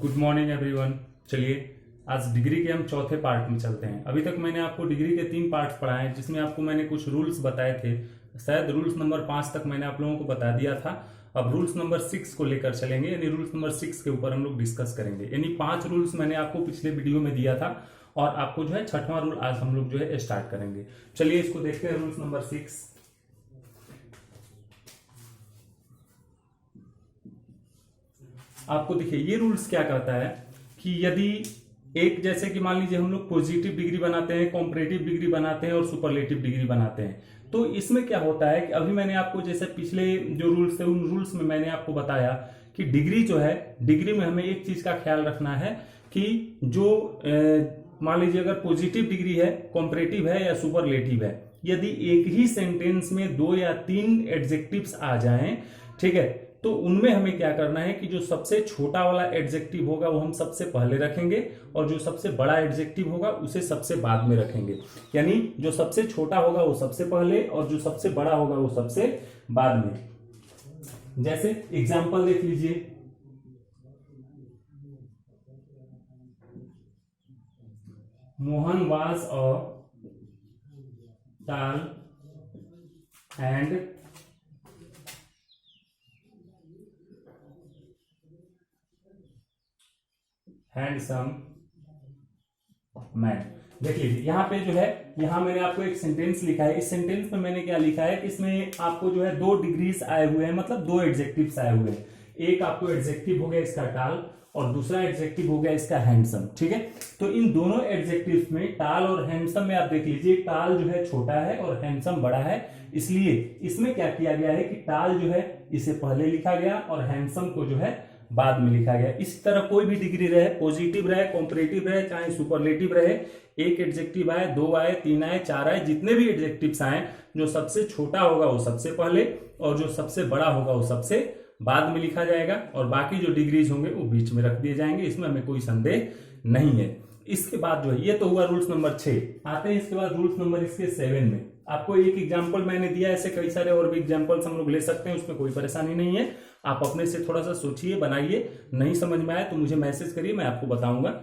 Good morning everyone. चलिए आज degree के हम चौथे पार्ट में चलते हैं। अभी तक मैंने आपको डिग्री के 3 पार्ट्स पढ़ाए हैं, जिसमें आपको मैंने कुछ रूल्स बताए थे। शायद रूल्स नंबर 5 तक मैंने आप लोगों को बता दिया था। अब रूल्स नंबर 6 को लेकर चलेंगे, यानी रूल्स नंबर 6 के ऊपर हम लोग डिस्कस करेंगे। यानी 5 रूल्स मैंने आपको पिछले वीडियो में दिया था और आपको जो है 6वां रूल आज हम लोग जो है स्टार्ट करेंगे। चलिए इसको देखते हैं। रूल्स नंबर 6, आपको देखिए ये रूल्स क्या कहता है कि यदि एक, जैसे कि मान लीजिए हम लोग पॉजिटिव डिग्री बनाते हैं, कॉम्परेटिव डिग्री बनाते हैं और सुपरलेटिव डिग्री बनाते हैं, तो इसमें क्या होता है कि अभी मैंने आपको जैसे पिछले जो रूल्स थे उन रूल्स में मैंने आपको बताया कि डिग्री जो है, डिग्री में हमें एक चीज का ख्याल रखना है कि जो मान लीजिए अगर पॉजिटिव डिग्री है, कॉम्परेटिव है या सुपरलेटिव है, यदि एक ही सेंटेंस में 2 या 3 एडजेक्टिव्स आ जाएं, ठीक है, तो उनमें हमें क्या करना है कि जो सबसे छोटा वाला एडजेक्टिव होगा वो हम सबसे पहले रखेंगे और जो सबसे बड़ा एडजेक्टिव होगा उसे सबसे बाद में रखेंगे। यानी जो सबसे छोटा होगा वो सबसे पहले और जो सबसे बड़ा होगा वो सबसे बाद में। जैसे एग्जांपल देख लीजिए, मोहन वाज अ टाल एंड हैंडसम मैन। देख लीजिए यहाँ पे जो है, यहाँ मैंने आपको एक सेंटेंस लिखा है। इस सेंटेंस में मैंने क्या लिखा है कि इसमें आपको जो है 2 डिग्रीज आए हुए हैं, मतलब 2 एडजेक्टिव्स आए हुए हैं। एक आपको एडजेक्टिव हो गया इसका टाल और दूसरा एडजेक्टिव हो गया इसका हैंडसम, ठीक है। तो इन दोनों एडजेक्टिव्स में, टाल और हैंडसम में, आप देख लीजिए टाल जो है छोटा है और हैंडसम बड़ा है, इसलिए इसमें क्या किया गया है कि टाल जो है इसे पहले लिखा गया और हैंडसम को जो है बाद में लिखा गया। इस तरह कोई भी डिग्री रहे, पॉजिटिव रहे, कॉम्परेटिव रहे, चाहे सुपरलेटिव रहे, एक एडजेक्टिव आए, 2 आए, 3 आए, 4 आए, जितने भी एडजेक्टिव्स आए, जो सबसे छोटा होगा वो सबसे पहले और जो सबसे बड़ा होगा वो सबसे बाद में लिखा जाएगा और बाकी जो डिग्रीज होंगे वो बीच में रख दिए जाएंगे। इसमें हमें कोई संदेह नहीं है। इसके बाद जो है, ये तो हुआ रूल्स नंबर 6। आते हैं इसके बाद रूल्स नंबर इसके 7 में। आपको एक एग्जाम्पल मैंने दिया, ऐसे कई सारे और भी एग्जाम्पल्स हम लोग ले सकते हैं, उसमें कोई परेशानी नहीं है। आप अपने से थोड़ा सा सोचिए, बनाइए, नहीं समझ में आए तो मुझे मैसेज करिए, मैं आपको बताऊंगा।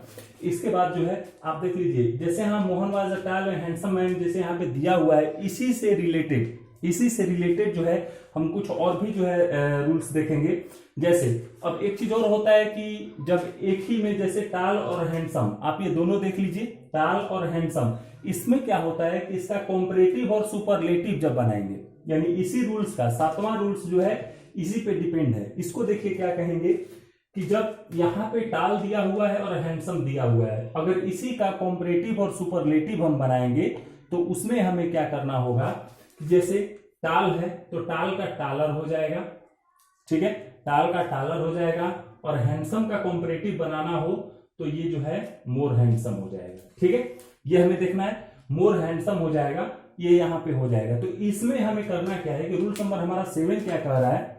इसके बाद जो है आप देख लीजिए, जैसे यहाँ मोहन वाज अ टाल एंड हैंडसम मैन जैसे यहाँ पे दिया हुआ है, इसी से रिलेटेड जो है हम कुछ और भी जो है रूल्स देखेंगे। जैसे अब एक चीज और होता है कि जब एक ही में, जैसे टाल और हैंडसम, आप ये दोनों देख लीजिए, टाल और हैंडसम, इसमें क्या होता है कि इसका कॉम्परेटिव और सुपरलेटिव जब बनाएंगे, यानी इसी रूल्स का 7वां रूल्स जो है इसी पे डिपेंड है। इसको देखिए क्या कहेंगे कि जब यहाँ पे टाल दिया हुआ है और हैंडसम दिया हुआ है, अगर इसी का कॉम्परेटिव और सुपरलेटिव हम बनाएंगे तो उसमें हमें क्या करना होगा, जैसे टाल है तो टाल का टालर हो जाएगा, ठीक है, टाल का टालर हो जाएगा, और हैंडसम का कॉम्परेटिव बनाना हो तो ये जो है मोर हैंडसम हो जाएगा, ठीक है। ये हमें देखना है, मोर हैंडसम हो जाएगा, ये यहां पे हो जाएगा। तो इसमें हमें करना क्या है कि रूल नंबर हमारा 7 क्या कह रहा है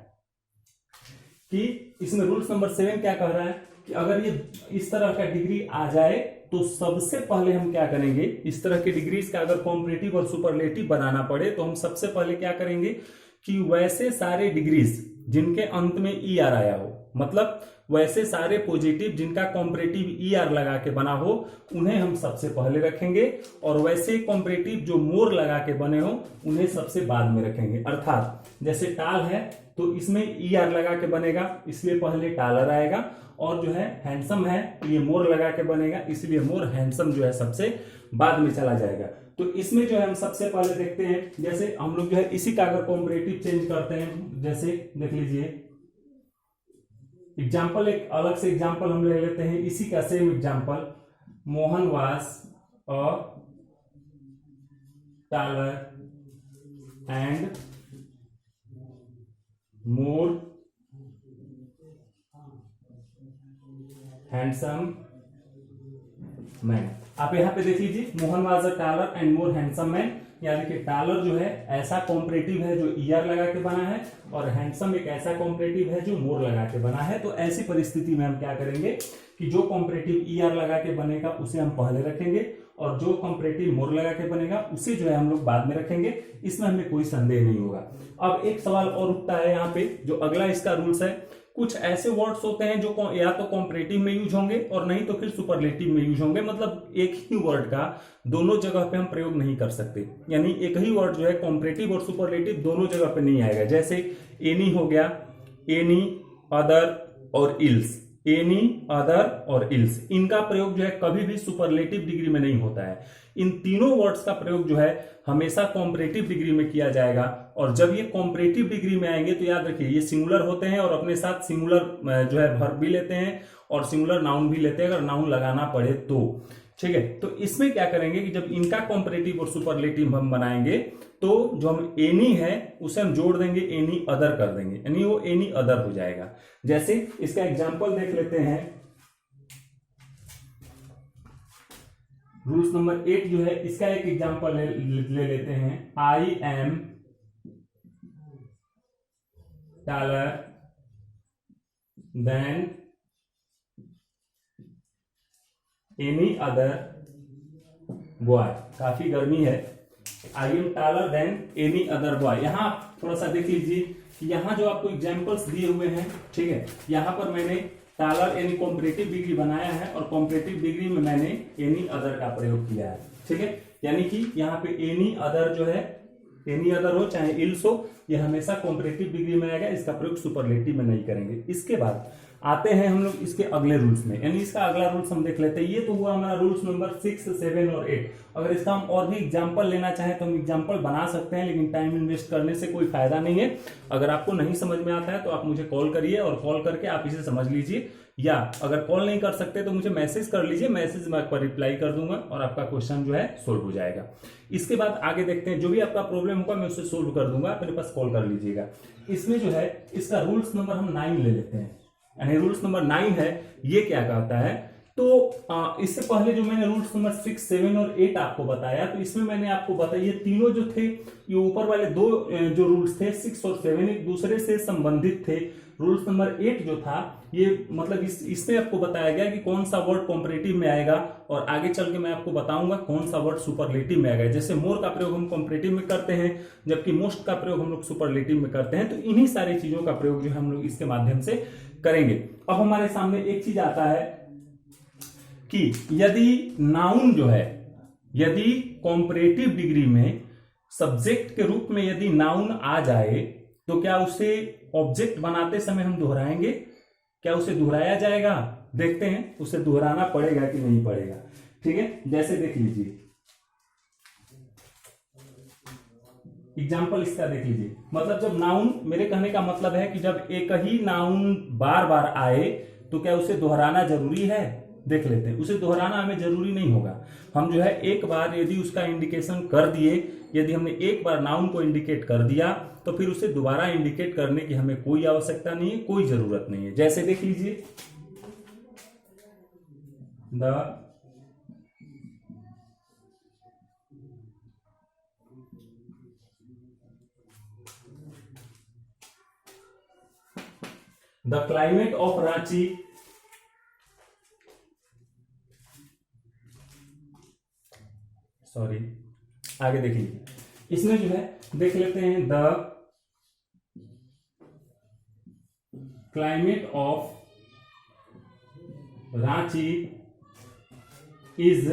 कि इसमें रूल्स नंबर 7 क्या कह रहा है कि अगर ये इस तरह का डिग्री आ जाए तो सबसे पहले हम क्या करेंगे, इस तरह की डिग्रीज का अगर कॉम्परेटिव और सुपरलेटिव बनाना पड़े तो हम सबसे पहले क्या करेंगे कि वैसे सारे डिग्रीज जिनके अंत में ई आर आया हो, मतलब वैसे सारे पॉजिटिव जिनका कॉम्परेटिव ई आर लगा के बना हो, उन्हें हम सबसे पहले रखेंगे, और वैसे कॉम्परेटिव जो मोर लगा के बने हो उन्हें सबसे बाद में रखेंगे। अर्थात जैसे टाल है तो इसमें ई आर लगा के बनेगा, इसलिए पहले टालर आएगा, और जो है हैंडसम है तो ये मोर लगा के बनेगा, इसलिए मोर हैंडसम जो है सबसे बाद में चला जाएगा। तो इसमें जो है हम सबसे पहले देखते हैं, जैसे हम लोग जो है इसी का अगर कॉम्परेटिव चेंज करते हैं, जैसे देख लीजिए एग्जाम्पल, एक अलग से एग्जाम्पल हम ले लेते हैं, इसी का same example, Mohan was a taller and more handsome man. आप यहां पे देख लीजिए, Mohan was a taller and more handsome man, यानी कि टालर जो है ऐसा कॉम्परेटिव है जो ईआर लगा के बना है, और हैंडसम एक ऐसा कॉम्परेटिव है जो मोर लगा के बना है। तो ऐसी परिस्थिति में हम क्या करेंगे कि जो कॉम्परेटिव ईआर लगा के बनेगा उसे हम पहले रखेंगे, और जो कॉम्परेटिव मोर लगा के बनेगा उसे जो है हम लोग बाद में रखेंगे। इसमें हमें कोई संदेह नहीं होगा। अब एक सवाल और उठता है यहाँ पे, जो अगला इसका रूल्स है कुछ ऐसे वर्ड्स होते हैं जो या तो कॉम्परेटिव में यूज होंगे और नहीं तो फिर सुपरलेटिव में यूज होंगे, मतलब एक ही वर्ड का दोनों जगह पे हम प्रयोग नहीं कर सकते, यानी एक ही वर्ड जो है कॉम्परेटिव और सुपरलेटिव दोनों जगह पे नहीं आएगा। जैसे एनी हो गया, एनी, अदर और इल्स, एनी, अदर और इल्स, इनका प्रयोग जो है कभी भी सुपरलेटिव डिग्री में नहीं होता है। इन तीनों वर्ड्स का प्रयोग जो है हमेशा कॉम्परेटिव डिग्री में किया जाएगा, और जब ये कॉम्परेटिव डिग्री में आएंगे तो याद रखिए ये सिंगुलर होते हैं और अपने साथ सिंगुलर जो है वर्ब भी लेते हैं और सिंगुलर नाउन भी लेते हैं अगर नाउन लगाना पड़े तो। ठीक है, तो इसमें क्या करेंगे कि जब इनका कॉम्परेटिव और सुपरलेटिव हम बनाएंगे तो जो हम एनी है उसे हम जोड़ देंगे, एनी अदर कर देंगे, यानी वो एनी अदर हो जाएगा। जैसे इसका एग्जांपल देख लेते हैं, रूल्स नंबर 8 जो है इसका एक एग्जांपल ले लेते हैं। I am taller than any other boy। काफी गर्मी है। I am taller than any other boy। यहां थोड़ा सा देख लीजिए कि यहां जो आपको एग्जांपल्स दिए हुए हैं, ठीक है, यहां पर मैंने टालर यानी कॉम्परेटिव डिग्री बनाया है और कॉम्परेटिव डिग्री में मैंने एनी अदर का प्रयोग किया है। ठीक है, यानी कि यहाँ पे एनी अदर जो है, एनी अदर हो चाहे इल्स हो, ये हमेशा कॉम्परेटिव डिग्री में आएगा, इसका प्रयोग सुपरलेटिव में नहीं करेंगे। इसके बाद आते हैं हम लोग इसके अगले रूल्स में, यानी इसका अगला रूल्स हम देख लेते हैं। ये तो हुआ हमारा रूल्स नंबर 6, 7 और 8। अगर इसका हम और भी एग्जांपल लेना चाहें तो हम एग्जांपल बना सकते हैं, लेकिन टाइम इन्वेस्ट करने से कोई फायदा नहीं है। अगर आपको नहीं समझ में आता है तो आप मुझे कॉल करिए और कॉल करके आप इसे समझ लीजिए, या अगर कॉल नहीं कर सकते तो मुझे मैसेज कर लीजिए, मैसेज में आपका रिप्लाई कर दूंगा और आपका क्वेश्चन जो है सोल्व हो जाएगा। इसके बाद आगे देखते हैं, जो भी आपका प्रॉब्लम होगा मैं उसे सोल्व कर दूंगा, मेरे पास कॉल कर लीजिएगा। इसमें जो है इसका रूल्स नंबर हम 9 ले लेते हैं, यानी रूल्स नंबर 9 है। ये क्या कहता है, तो इससे पहले जो मैंने रूल्स नंबर 6, 7 और 8 आपको बताया, तो इसमें मैंने आपको बताया ये तीनों जो थे, ये ऊपर वाले दो जो रूल्स थे 6 और 7 एक दूसरे से संबंधित थे। रूल्स नंबर 8 जो था ये मतलब इसमें आपको बताया गया कि कौन सा वर्ड कॉम्परेटिव में आएगा, और आगे चल के मैं आपको बताऊंगा कौन सा वर्ड सुपरलेटिव में आएगा। जैसे मोर का प्रयोग हम कॉम्परेटिव में करते हैं, जबकि मोस्ट का प्रयोग हम लोग सुपरलेटिव में करते हैं। तो इन्हीं सारी चीजों का प्रयोग जो हम लोग इसके माध्यम से करेंगे। अब हमारे सामने एक चीज आता है कि यदि नाउन जो है, यदि कॉम्परेटिव डिग्री में सब्जेक्ट के रूप में यदि नाउन आ जाए तो क्या उसे ऑब्जेक्ट बनाते समय हम दोहराएंगे, क्या उसे दोहराया जाएगा? देखते हैं उसे दोहराना पड़ेगा कि नहीं पड़ेगा। ठीक है, जैसे देख लीजिए एग्जाम्पल इसका देख लीजिए, मतलब जब नाउन, मेरे कहने का मतलब है कि जब एक ही नाउन बार बार आए तो क्या उसे दोहराना जरूरी है? देख लेते हैं, उसे दोहराना हमें जरूरी नहीं होगा। हम जो है एक बार यदि उसका इंडिकेशन कर दिए, यदि हमने एक बार नाउन को इंडिकेट कर दिया तो फिर उसे दोबारा इंडिकेट करने की हमें कोई आवश्यकता नहीं है, कोई जरूरत नहीं है। जैसे देख लीजिए the climate of Ranchi sorry आगे देख लीजिए, इसमें जो है देख लेते हैं the climate of Ranchi is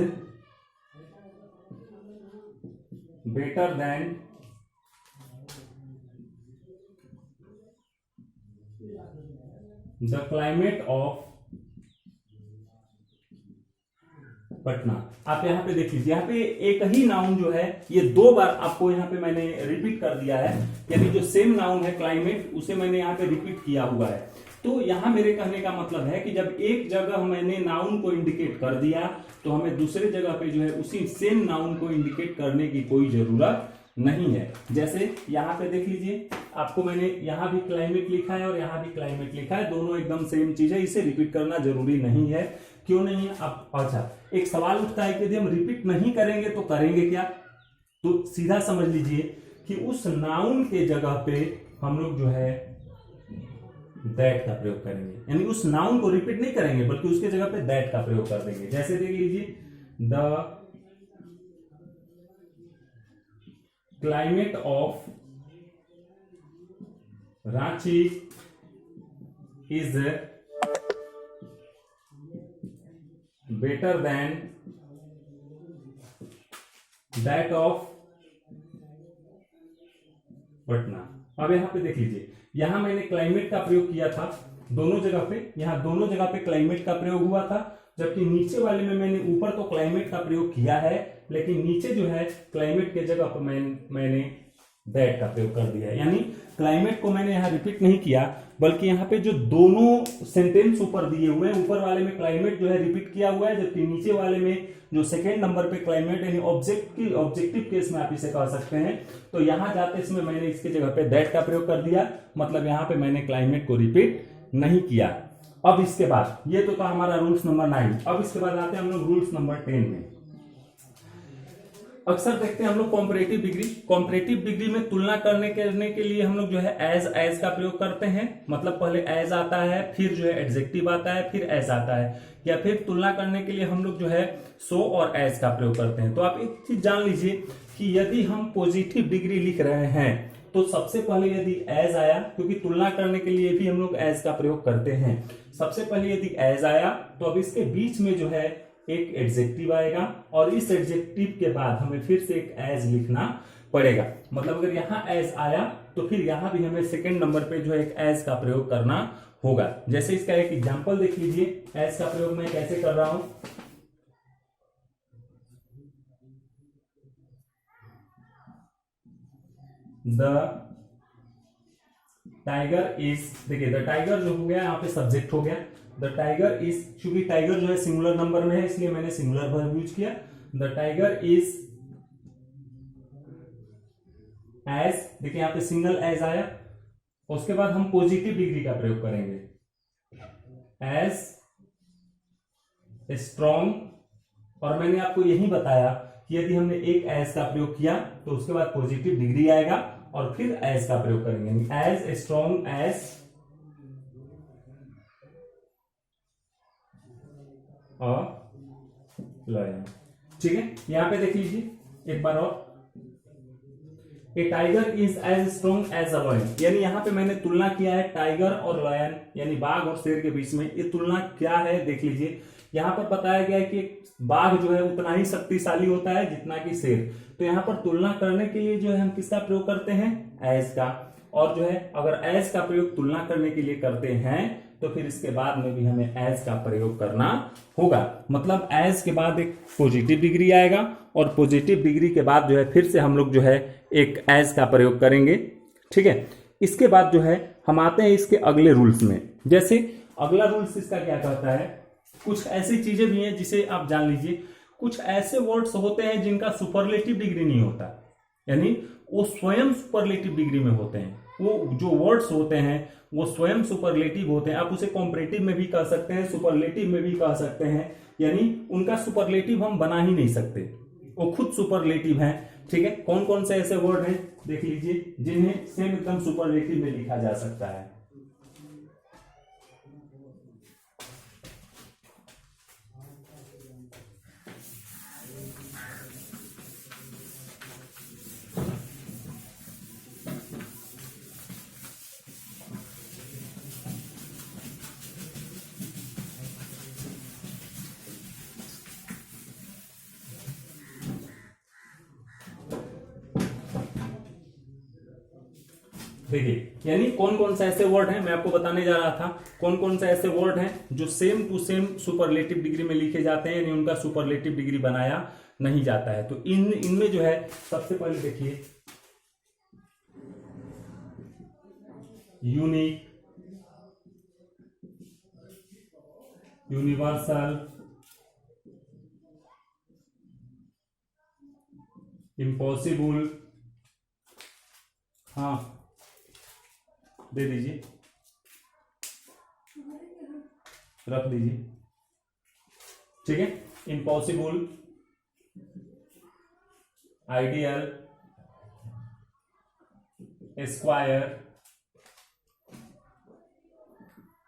better than the climate of Patna. आप यहां पे देख लीजिए, यहां पे एक ही नाउन जो है ये दो बार आपको यहां पे मैंने रिपीट कर दिया है, यानी जो सेम नाउन है क्लाइमेट उसे मैंने यहां पे रिपीट किया हुआ है। तो यहां मेरे कहने का मतलब है कि जब एक जगह मैंने नाउन को इंडिकेट कर दिया तो हमें दूसरे जगह पे जो है उसी सेम नाउन को इंडिकेट करने की कोई जरूरत नहीं है। जैसे यहाँ पे देख लीजिए, आपको मैंने यहाँ भी क्लाइमेट लिखा है और यहाँ भी क्लाइमेट लिखा है, दोनों एकदम सेम चीज है, इसे रिपीट करना जरूरी नहीं है। क्यों नहीं है? अब अच्छा एक सवाल उठता है कि यदि हम रिपीट नहीं करेंगे तो करेंगे क्या? तो सीधा समझ लीजिए कि उस नाउन के जगह पे हम लोग जो है दैट का प्रयोग करेंगे, यानी उस नाउन को रिपीट नहीं करेंगे बल्कि उसके जगह पे दैट का प्रयोग कर देंगे। जैसे देख लीजिए the climate of Ranchi is better than that of Patna. अब यहां पे देख लीजिए, यहां मैंने क्लाइमेट का प्रयोग किया था दोनों जगह पे, यहां दोनों जगह पे क्लाइमेट का प्रयोग हुआ था, जबकि नीचे वाले में मैंने ऊपर तो क्लाइमेट का प्रयोग किया है, लेकिन नीचे जो है क्लाइमेट के जगह पर मैंने दैट का प्रयोग कर दिया है। यानी क्लाइमेट को मैंने यहां रिपीट नहीं किया, बल्कि यहाँ पे जो दोनों सेंटेंस ऊपर दिए हुए हैं, ऊपर वाले में क्लाइमेट जो है रिपीट किया हुआ है, जबकि नीचे वाले में जो सेकेंड नंबर पे क्लाइमेट यानी ऑब्जेक्टिव केस में आप इसे कह सकते हैं, तो यहां जाते इसमें मैंने इसके जगह पे दैट का प्रयोग कर दिया, मतलब यहाँ पे मैंने क्लाइमेट को रिपीट नहीं किया। अब इसके बाद ये तो था हमारा रूल्स नंबर 9। अब इसके बाद आते हैं हम लोग रूल्स नंबर 10 में। अक्सर देखते हैं हम लोग कॉम्परेटिव डिग्री में तुलना करने के लिए हम लोग जो है एज का प्रयोग करते हैं, मतलब पहले एज आता है, फिर जो है एडजेक्टिव आता है, फिर एज आता है, या फिर तुलना करने के लिए हम लोग जो है सो और एज का प्रयोग करते हैं। तो आप एक चीज जान लीजिए कि यदि हम पॉजिटिव डिग्री लिख रहे हैं तो सबसे पहले यदि एज आया, क्योंकि तुलना करने के लिए भी हम लोग एज का प्रयोग करते हैं, सबसे पहले यदि एज आया तो अब इसके बीच में जो है एक एडजेक्टिव आएगा, और इस एडजेक्टिव के बाद हमें फिर से एक एज लिखना पड़ेगा। मतलब अगर यहां एज आया तो फिर यहां भी हमें सेकंड नंबर पे जो है एक एज का प्रयोग करना होगा। जैसे इसका एक एग्जांपल देख लीजिए, एज का प्रयोग मैं कैसे कर रहा हूं। द टाइगर इज, देखिए द टाइगर जो हो गया यहाँ पे सब्जेक्ट हो गया, द टाइगर इज, चूंकि टाइगर जो है सिंगुलर नंबर में है इसलिए मैंने सिंगुलर वर्ब यूज किया। द टाइगर इज एज, देखिए यहाँ पे सिंगल एज आया, उसके बाद हम पॉजिटिव डिग्री का प्रयोग करेंगे, एज स्ट्रॉन्ग, और मैंने आपको यही बताया कि यदि हमने एक एज का प्रयोग किया तो उसके बाद पॉजिटिव डिग्री आएगा और फिर एज का प्रयोग करेंगे, एज स्ट्रॉन्ग एज लॉयन। ठीक है, यहां पे देख लीजिए एक बार और, a tiger is as strong as a lion, यानी यहां पे मैंने तुलना किया है टाइगर और लॉयन यानी बाघ और शेर के बीच में। ये तुलना क्या है देख लीजिए, यहां पर बताया गया है कि बाघ जो है उतना ही शक्तिशाली होता है जितना कि शेर, तो यहां पर तुलना करने के लिए जो है हम किसका प्रयोग करते हैं, एज का। और जो है अगर एज का प्रयोग तुलना करने के लिए करते हैं तो फिर इसके बाद में भी हमें एज का प्रयोग करना होगा, मतलब एज के बाद एक पॉजिटिव डिग्री आएगा और पॉजिटिव डिग्री के बाद जो है फिर से हम लोग जो है एक एज का प्रयोग करेंगे। ठीक है, इसके बाद जो है हम आते हैं इसके अगले रूल्स में। जैसे अगला रूल्स इसका क्या कहता है, कुछ ऐसी चीजें भी हैं जिसे आप जान लीजिए, कुछ ऐसे वर्ड्स होते हैं जिनका सुपरलेटिव डिग्री नहीं होता, यानी वो स्वयं सुपरलेटिव डिग्री में होते हैं। वो जो वर्ड्स होते हैं वो स्वयं सुपरलेटिव होते हैं, आप उसे कॉम्परेटिव में भी कह सकते हैं, सुपरलेटिव में भी कह सकते हैं, यानी उनका सुपरलेटिव हम बना ही नहीं सकते, वो खुद सुपरलेटिव हैं। ठीक है, कौन कौन से ऐसे वर्ड हैं देख लीजिए जिन्हें सेम एकदम सुपरलेटिव में लिखा जा सकता है। देखिए, यानी कौन कौन से ऐसे वर्ड हैं, मैं आपको बताने जा रहा था कौन कौन से ऐसे वर्ड हैं जो same to same superlative degree में लिखे जाते हैं, यानी उनका सुपरलेटिव डिग्री बनाया नहीं जाता है। तो इनमें जो है सबसे पहले देखिए यूनिक, यूनिवर्सल, इम्पॉसिबल, हाँ दे दीजिए, रख दीजिए। ठीक है, इम्पॉसिबल, आइडियल, स्क्वायर,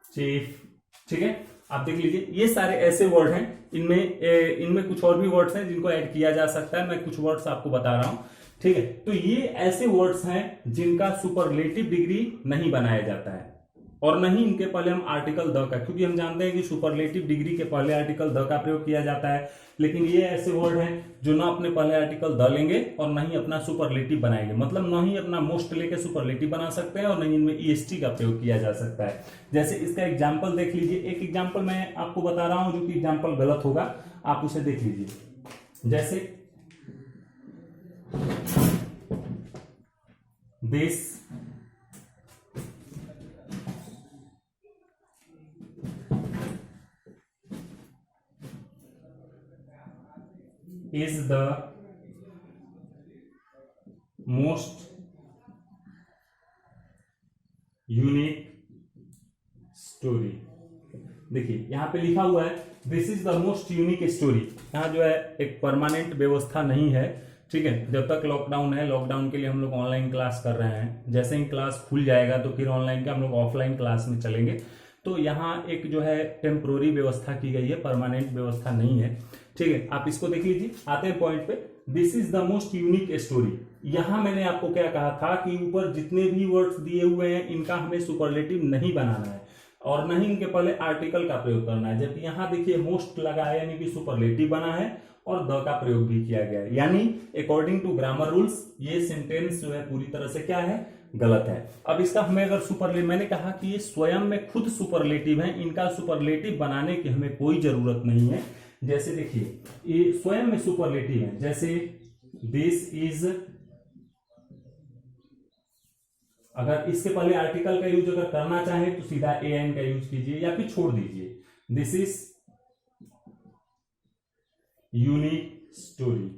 चीफ। ठीक है, आप देख लीजिए ये सारे ऐसे वर्ड हैं, इनमें कुछ और भी वर्ड्स हैं जिनको ऐड किया जा सकता है, मैं कुछ वर्ड्स आपको बता रहा हूं। ठीक है, तो ये ऐसे वर्ड्स हैं जिनका सुपरलेटिव डिग्री नहीं बनाया जाता है। और नहीं इनके पहले हम आर्टिकल द का, क्योंकि हम जानते हैं कि सुपरलेटिव डिग्री के पहले आर्टिकल द का प्रयोग किया जाता है, लेकिन ये ऐसे वर्ड हैं जो ना अपने पहले आर्टिकल द लेंगे और ना ही अपना सुपरलेटिव बनाएंगे, मतलब ना ही अपना मोस्ट लेके सुपरलेटिव बना सकते हैं और नहीं इनमें ईएसटी का प्रयोग किया जा सकता है। जैसे इसका एग्जाम्पल देख लीजिए, एक एग्जाम्पल मैं आपको बता रहा हूं जो कि एग्जाम्पल गलत होगा, आप उसे देख लीजिए। जैसे this is the most unique story। देखिए यहां पे लिखा हुआ है this is the most unique story. यहां जो है एक परमानेंट व्यवस्था नहीं है, ठीक है। जब तक लॉकडाउन है, लॉकडाउन के लिए हम लोग ऑनलाइन क्लास कर रहे हैं, जैसे ही क्लास खुल जाएगा तो फिर ऑनलाइन के हम लोग ऑफलाइन क्लास में चलेंगे। तो यहाँ एक जो है टेम्पोररी व्यवस्था की गई है, परमानेंट व्यवस्था नहीं है, ठीक है। आप इसको देख लीजिए। आते हैं पॉइंट पे, this is the most unique story. यहां मैंने आपको क्या कहा था कि ऊपर जितने भी वर्ड्स दिए हुए हैं इनका हमें सुपरलेटिव नहीं बनाना है और नहीं इनके पहले आर्टिकल का प्रयोग करना है, जबकि यहां देखिए मोस्ट लगा है यानी कि सुपरलेटिव बना है और द का प्रयोग भी किया गया है, यानी अकॉर्डिंग टू ग्रामर रूल्स ये सेंटेंस जो है पूरी तरह से क्या है, गलत है। अब इसका हमें अगर सुपरलेटिव, मैंने कहा कि ये स्वयं में खुद सुपरलेटिव है, इनका सुपरलेटिव बनाने की हमें कोई जरूरत नहीं है। जैसे देखिए ये स्वयं में सुपरलेटिव है, जैसे दिस इज, अगर इसके पहले आर्टिकल का यूज अगर करना चाहे तो सीधा एन का यूज कीजिए या फिर छोड़ दीजिए, दिस इज यूनिक स्टोरी।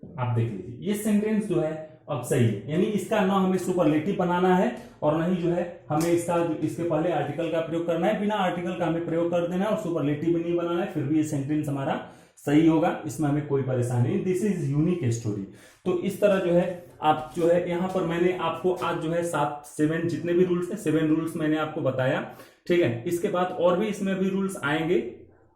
आप देख लीजिए ये सेंटेंस जो है अब सही है, यानी इसका ना हमें सुपरलेटिव बनाना है और नहीं जो है हमें इसका इसके पहले आर्टिकल का प्रयोग करना है, बिना आर्टिकल का हमें प्रयोग कर देना है और सुपरलेटिव भी नहीं बनाना है, फिर भी ये सेंटेंस हमारा सही होगा, इसमें हमें कोई परेशानी नहीं। This is unique story. तो इस तरह जो है आप जो है यहाँ पर मैंने आपको आज जो है 7 जितने भी रूल्स हैं 7 रूल्स मैंने आपको बताया, ठीक है। इसके बाद और भी इसमें भी रूल्स आएंगे,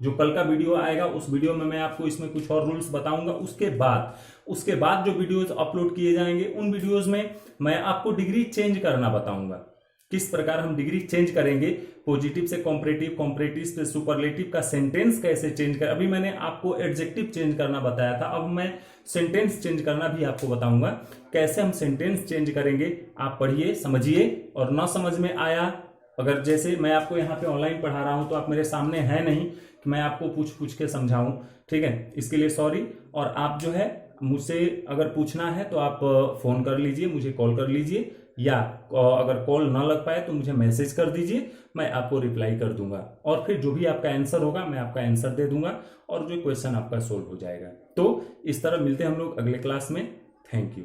जो कल का वीडियो आएगा उस वीडियो में मैं आपको इसमें कुछ और रूल्स बताऊंगा। उसके बाद जो वीडियोस अपलोड किए जाएंगे उन वीडियोस में मैं आपको डिग्री चेंज करना बताऊंगा, किस प्रकार हम डिग्री चेंज करेंगे, पॉजिटिव से कॉम्परेटिव, कॉम्परेटिव से सुपरलेटिव का सेंटेंस कैसे चेंज कर, अभी मैंने आपको एडजेक्टिव चेंज करना बताया था, अब मैं सेंटेंस चेंज करना भी आपको बताऊंगा, कैसे हम सेंटेंस चेंज करेंगे। आप पढ़िए, समझिए, और ना समझ में आया, अगर जैसे मैं आपको यहाँ पे ऑनलाइन पढ़ा रहा हूं तो आप मेरे सामने है नहीं कि मैं आपको पूछ के समझाऊं, ठीक है, इसके लिए सॉरी। और आप जो है मुझसे अगर पूछना है तो आप फोन कर लीजिए, मुझे कॉल कर लीजिए, या अगर कॉल ना लग पाए तो मुझे मैसेज कर दीजिए, मैं आपको रिप्लाई कर दूंगा और फिर जो भी आपका आंसर होगा मैं आपका आंसर दे दूंगा और जो क्वेश्चन आपका सोल्व हो जाएगा। तो इस तरह मिलते हैं हम लोग अगले क्लास में। Thank you.